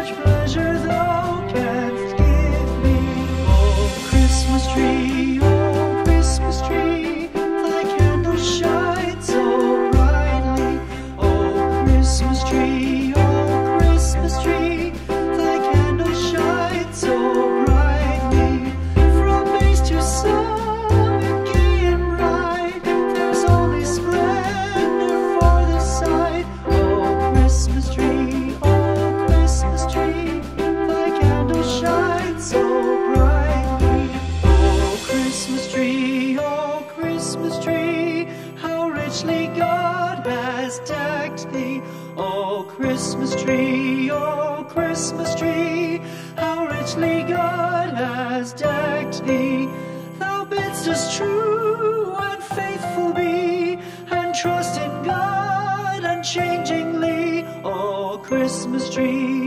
much pleasure thou canst give me. Oh, Christmas tree, thy candles shine so brightly. Oh, Christmas tree, thy candles shine so brightly. From base to summit, gay and bright, there's only splendor for the sight. Oh, Christmas tree, thy candles shine so brightly. Oh, Christmas tree, how richly God has decked thee. Oh, Christmas tree, how richly God has decked thee. Thou bidst us true and faithful be, and trust in God unchangingly. Oh, Christmas tree,